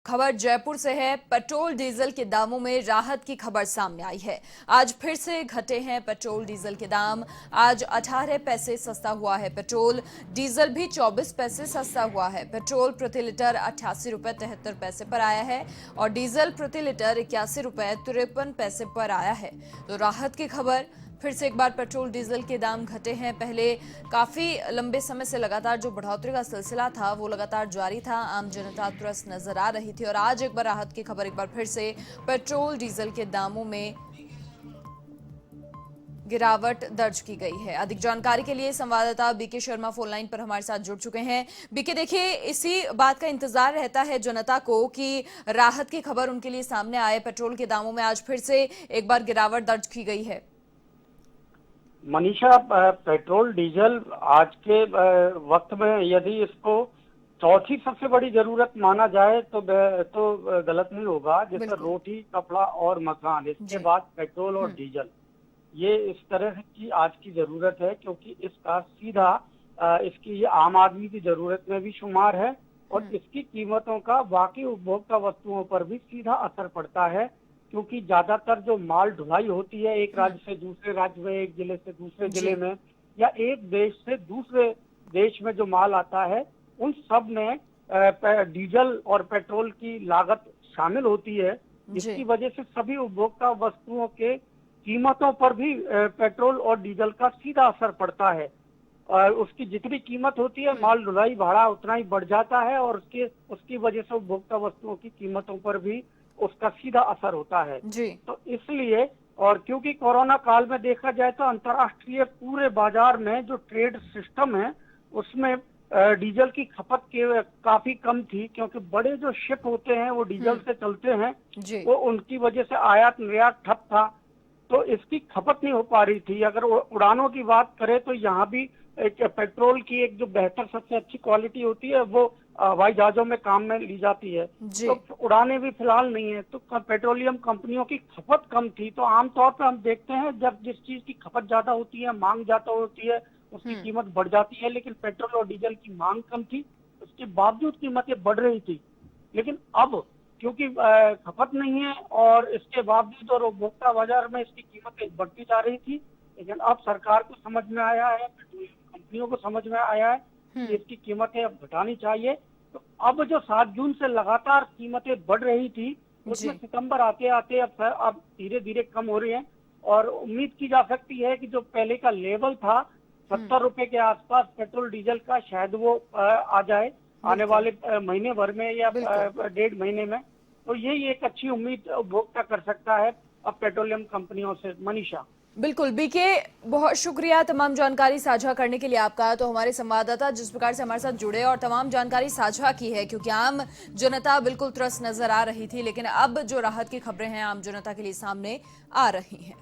खबर जयपुर से है। पेट्रोल डीजल के दामों में राहत की खबर सामने आई है। आज फिर से घटे हैं पेट्रोल डीजल के दाम। आज 18 पैसे सस्ता हुआ है पेट्रोल। डीजल भी 24 पैसे सस्ता हुआ है। पेट्रोल प्रति लीटर 88 रुपए 73 पैसे पर आया है और डीजल प्रति लीटर 81 रुपए 53 पैसे पर आया है। तो राहत की खबर, फिर से एक बार पेट्रोल डीजल के दाम घटे हैं। पहले काफी लंबे समय से लगातार जो बढ़ोतरी का सिलसिला था वो लगातार जारी था, आम जनता त्रस्त नजर आ रही थी और आज एक बार राहत की खबर, एक बार फिर से पेट्रोल डीजल के दामों में गिरावट दर्ज की गई है। अधिक जानकारी के लिए संवाददाता बीके शर्मा फोन लाइन पर हमारे साथ जुड़ चुके हैं। बीके, देखिए, इसी बात का इंतजार रहता है जनता को कि राहत की खबर उनके लिए सामने आए। पेट्रोल के दामों में आज फिर से एक बार गिरावट दर्ज की गई है। मनीषा, पेट्रोल डीजल आज के वक्त में यदि इसको चौथी सबसे बड़ी जरूरत माना जाए तो गलत नहीं होगा। जैसे रोटी, कपड़ा और मकान, इसके बाद पेट्रोल और डीजल, ये इस तरह की आज की जरूरत है, क्योंकि इसका सीधा इसकी ये आम आदमी की जरूरत में भी शुमार है और इसकी कीमतों का बाकी उपभोक्ता वस्तुओं पर भी सीधा असर पड़ता है। क्योंकि ज्यादातर जो माल ढुलाई होती है एक राज्य से दूसरे राज्य में, एक जिले से दूसरे जिले में, या एक देश से दूसरे देश में जो माल आता है, उन सब में डीजल और पेट्रोल की लागत शामिल होती है। जिसकी वजह से सभी उपभोक्ता वस्तुओं के कीमतों पर भी पेट्रोल और डीजल का सीधा असर पड़ता है। उसकी जितनी कीमत होती है, माल ढुलाई भाड़ा उतना ही बढ़ जाता है और उसकी वजह से उपभोक्ता वस्तुओं की कीमतों पर भी उसका सीधा असर होता है जी। तो इसलिए, और क्योंकि कोरोना काल में देखा जाए तो अंतर्राष्ट्रीय पूरे बाजार में जो ट्रेड सिस्टम है उसमें डीजल की खपत के काफी कम थी, क्योंकि बड़े जो शिप होते हैं वो डीजल से चलते हैं, वो उनकी वजह से आयात निर्यात ठप था, तो इसकी खपत नहीं हो पा रही थी। अगर उड़ानों की बात करें तो यहाँ भी एक पेट्रोल की एक जो बेहतर सबसे अच्छी क्वालिटी होती है वो हवाई जहाजों में काम में ली जाती है, तो उड़ानें भी फिलहाल नहीं है, तो पेट्रोलियम कंपनियों की खपत कम थी। तो आमतौर पर हम देखते हैं जब जिस चीज की खपत ज्यादा होती है, मांग ज्यादा होती है, उसकी कीमत बढ़ जाती है। लेकिन पेट्रोल और डीजल की मांग कम थी, उसके बावजूद कीमतें बढ़ रही थी। लेकिन अब क्योंकि खपत नहीं है और इसके बावजूद और उपभोक्ता बाजार में इसकी कीमतें बढ़ती जा रही थी, लेकिन अब सरकार को समझ में आया है, पेट्रोलियम कंपनियों को समझ में आया है कि इसकी कीमतें अब घटानी चाहिए। तो अब जो 7 जून से लगातार कीमतें बढ़ रही थी, उसमें सितंबर आते आते अब धीरे धीरे कम हो रही है और उम्मीद की जा सकती है कि जो पहले का लेवल था 70 रुपए के आसपास पेट्रोल डीजल का, शायद वो आ जाए आने वाले महीने भर में या 1.5 महीने में। तो यही एक अच्छी उम्मीद उपभोक्ता कर सकता है अब पेट्रोलियम कंपनियों से। मनीषा, बिल्कुल बीके, बहुत शुक्रिया तमाम जानकारी साझा करने के लिए आपका। तो हमारे संवाददाता जिस प्रकार से हमारे साथ जुड़े और तमाम जानकारी साझा की है, क्योंकि आम जनता बिल्कुल त्रस्त नजर आ रही थी, लेकिन अब जो राहत की खबरें हैं आम जनता के लिए सामने आ रही हैं।